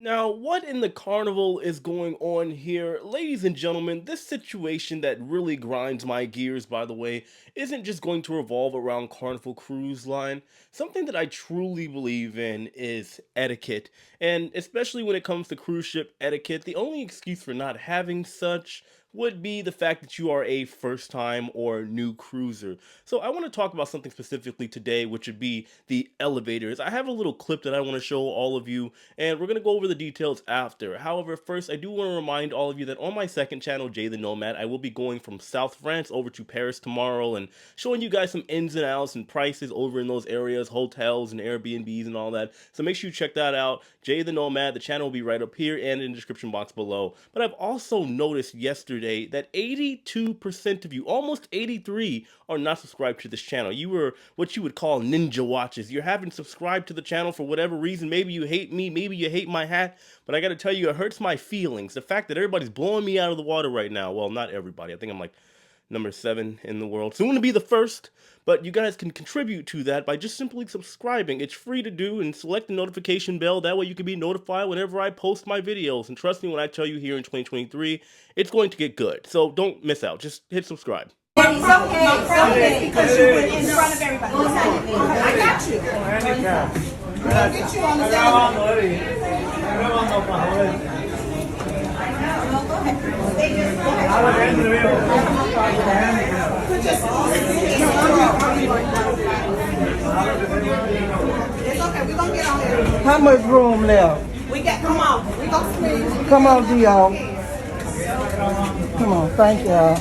Now, what in the carnival is going on here? Ladies and gentlemen, this situation that really grinds my gears, by the way, isn't just going to revolve around Carnival Cruise Line. Something that I truly believe in is etiquette. And especially when it comes to cruise ship etiquette, the only excuse for not having such would be the fact that you are a first time or new cruiser. So I want to talk about something specifically today, which would be the elevators. I have a little clip that I want to show all of you and we're going to go over the details after. However, first, I do want to remind all of you that on my second channel, Jay the Nomad, I will be going from South France over to Paris tomorrow and showing you guys some ins and outs and prices over in those areas, hotels and Airbnbs and all that. So make sure you check that out. Jay the Nomad, the channel will be right up here and in the description box below. But I've also noticed yesterday that 82% of you, almost 83, are not subscribed to this channel. You were what you would call ninja watches. You haven't subscribed to the channel for whatever reason. Maybe you hate me, maybe you hate my hat, but I gotta tell you, it hurts my feelings. The fact that everybody's blowing me out of the water right now. Well, not everybody. I think I'm like number 7 in the world. Soon to be the first, but you guys can contribute to that by just simply subscribing. It's free to do, and select the notification bell. That way you can be notified whenever I post my videos. And trust me when I tell you, here in 2023, it's going to get good. So don't miss out. Just hit subscribe. It's okay. It's okay because you were in front of everybody. I got you. I'll get you on the side. Go ahead. They just go ahead. Put It's okay. We're going to get on there. How much room left? We got, come on. We're going to squeeze. Come on, y'all. Come on, thank y'all.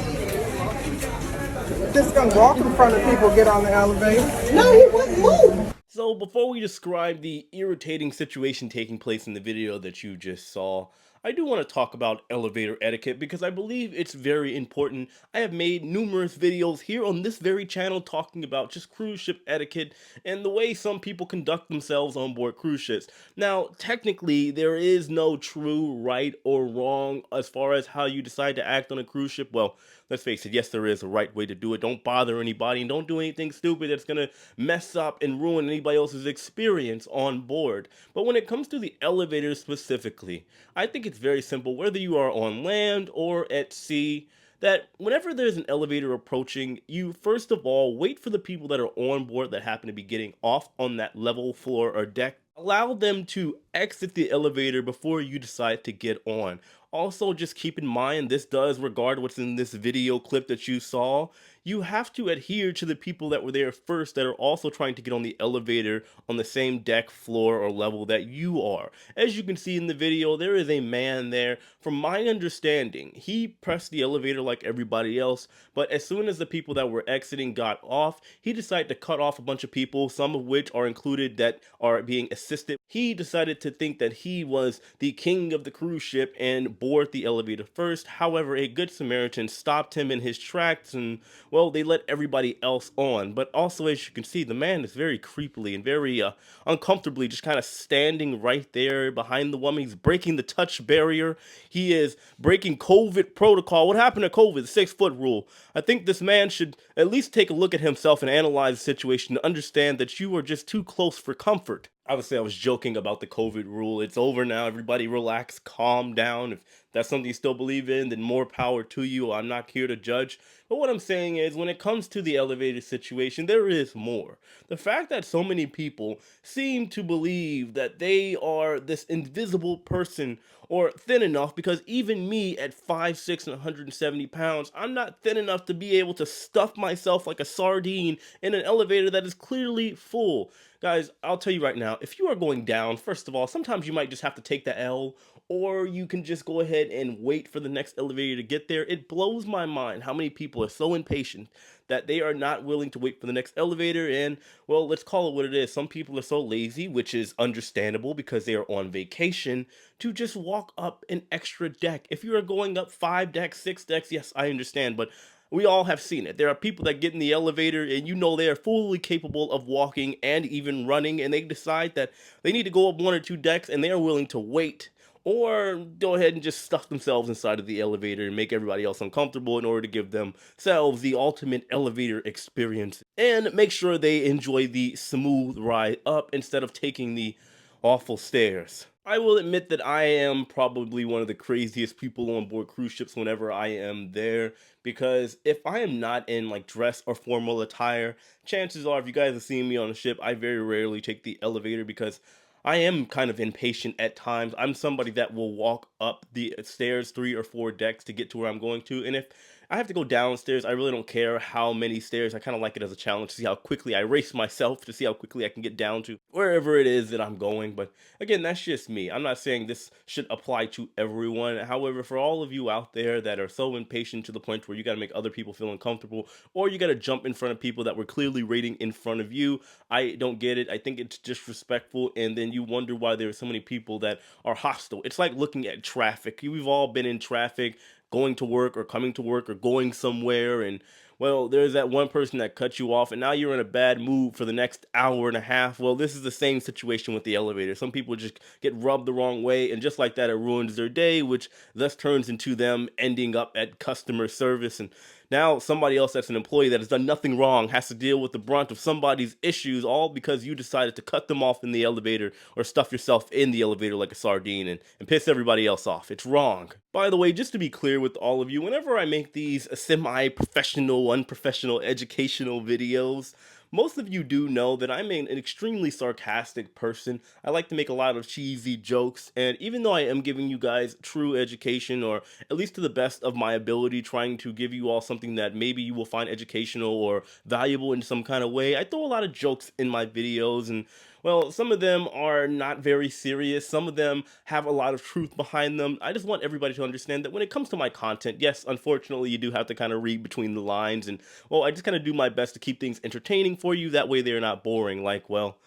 Just gonna walk in front of people, get on the elevator. No, he wouldn't move. So before we describe the irritating situation taking place in the video that you just saw, I do want to talk about elevator etiquette because I believe it's very important. I have made numerous videos here on this very channel talking about just cruise ship etiquette and the way some people conduct themselves on board cruise ships. Now, technically, there is no true right or wrong as far as how you decide to act on a cruise ship. Well, let's face it, yes, there is a right way to do it. Don't bother anybody and don't do anything stupid that's going to mess up and ruin anybody else's experience on board. But when it comes to the elevator specifically, I think it's very simple, whether you are on land or at sea, that whenever there's an elevator approaching, you first of all wait for the people that are on board that happen to be getting off on that level floor or deck. Allow them to exit the elevator before you decide to get on. Also, just keep in mind, this does regard what's in this video clip that you saw. You have to adhere to the people that were there first that are also trying to get on the elevator on the same deck, floor, or level that you are. As you can see in the video, there is a man there. From my understanding, he pressed the elevator like everybody else, but as soon as the people that were exiting got off, he decided to cut off a bunch of people, some of which are included that are being assisted. He decided to think that he was the king of the cruise ship and board the elevator first. However, a good Samaritan stopped him in his tracks and, well, they let everybody else on. But also, as you can see, the man is very creepily and very uncomfortably just kind of standing right there behind the woman. He's breaking the touch barrier. He is breaking COVID protocol. What happened to COVID? The 6-foot rule. I think this man should at least take a look at himself and analyze the situation to understand that you are just too close for comfort. Obviously, I was joking about the COVID rule. It's over now. Everybody relax, calm down. If that's something you still believe in, then more power to you. I'm not here to judge. But what I'm saying is, when it comes to the elevator situation, there is more. The fact that so many people seem to believe that they are this invisible person or thin enough, because even me at 5'6" and 170 pounds, I'm not thin enough to be able to stuff myself like a sardine in an elevator that is clearly full. Guys, I'll tell you right now, if you are going down, first of all, sometimes you might just have to take the L, or you can just go ahead and wait for the next elevator to get there. It blows my mind how many people are so impatient that they are not willing to wait for the next elevator. And, well, let's call it what it is. Some people are so lazy, which is understandable because they are on vacation, to just walk up an extra deck. If you are going up 5 decks, 6 decks, yes, I understand, but we all have seen it. There are people that get in the elevator and you know they are fully capable of walking and even running, and they decide that they need to go up 1 or 2 decks and they are willing to wait or go ahead and just stuff themselves inside of the elevator and make everybody else uncomfortable in order to give themselves the ultimate elevator experience and make sure they enjoy the smooth ride up instead of taking the awful stairs. I will admit that I am probably one of the craziest people on board cruise ships whenever I am there, because if I am not in like dress or formal attire, chances are if you guys have seen me on a ship, I very rarely take the elevator because I am kind of impatient at times. I'm somebody that will walk up the stairs 3 or 4 decks to get to where I'm going to, and if I have to go downstairs, I really don't care how many stairs. I kind of like it as a challenge to see how quickly I race myself, to see how quickly I can get down to wherever it is that I'm going. But again, that's just me. I'm not saying this should apply to everyone. However, for all of you out there that are so impatient to the point where you got to make other people feel uncomfortable, or you got to jump in front of people that were clearly rating in front of you, I don't get it. I think it's disrespectful, and then you wonder why there are so many people that are hostile. It's like looking at traffic. We've all been in traffic, going to work or coming to work or going somewhere, and well, there's that one person that cut you off, and now you're in a bad mood for the next hour and a half. Well, this is the same situation with the elevator. Some people just get rubbed the wrong way, and just like that, it ruins their day, which thus turns into them ending up at customer service. And now somebody else that's an employee that has done nothing wrong has to deal with the brunt of somebody's issues, all because you decided to cut them off in the elevator or stuff yourself in the elevator like a sardine and piss everybody else off. It's wrong. By the way, just to be clear with all of you, whenever I make these semi-professional, unprofessional, educational videos, most of you do know that I'm an extremely sarcastic person. I like to make a lot of cheesy jokes, and even though I am giving you guys true education, or at least to the best of my ability, trying to give you all something that maybe you will find educational or valuable in some kind of way, I throw a lot of jokes in my videos, and well, some of them are not very serious. Some of them have a lot of truth behind them. I just want everybody to understand that when it comes to my content, yes, unfortunately, you do have to kind of read between the lines. And, well, I just kind of do my best to keep things entertaining for you. That way they're not boring. Like, well,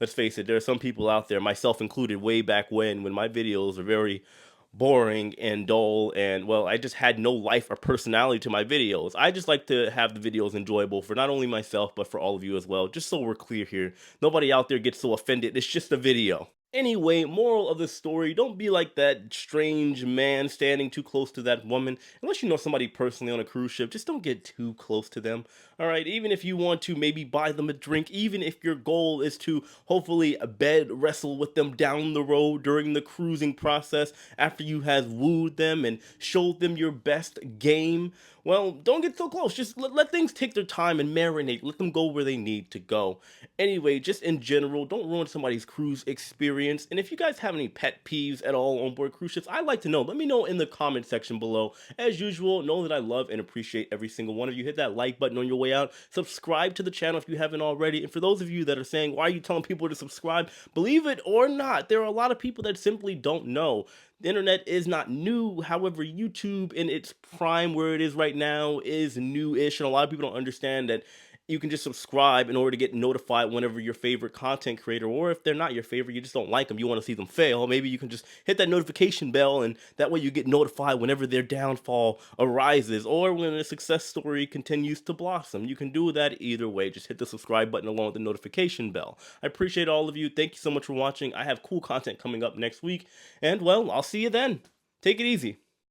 let's face it, there are some people out there, myself included, way back when my videos were very boring and dull, and well, I just had no life or personality to my videos. I just like to have the videos enjoyable for not only myself but for all of you as well, just so we're clear here. Nobody out there gets so offended. It's just a video. Anyway, moral of the story, don't be like that strange man standing too close to that woman. Unless you know somebody personally on a cruise ship, just don't get too close to them. Alright, even if you want to maybe buy them a drink, even if your goal is to hopefully bed wrestle with them down the road during the cruising process after you have wooed them and showed them your best game, well, don't get so close. Just let things take their time and marinate. Let them go where they need to go. Anyway, just in general, don't ruin somebody's cruise experience. And if you guys have any pet peeves at all on board cruise ships, I'd like to know. Let me know in the comment section below. As usual, know that I love and appreciate every single one of you. Hit that like button on your way out. Subscribe to the channel if you haven't already. And for those of you that are saying, why are you telling people to subscribe? Believe it or not, there are a lot of people that simply don't know. The internet is not new. However, YouTube in its prime where it is right now is new-ish, and a lot of people don't understand that you can just subscribe in order to get notified whenever your favorite content creator, or if they're not your favorite, you just don't like them, you want to see them fail, maybe you can just hit that notification bell, and that way you get notified whenever their downfall arises, or when a success story continues to blossom. You can do that either way. Just hit the subscribe button along with the notification bell. I appreciate all of you. Thank you so much for watching. I have cool content coming up next week, and well, I'll see you then. Take it easy.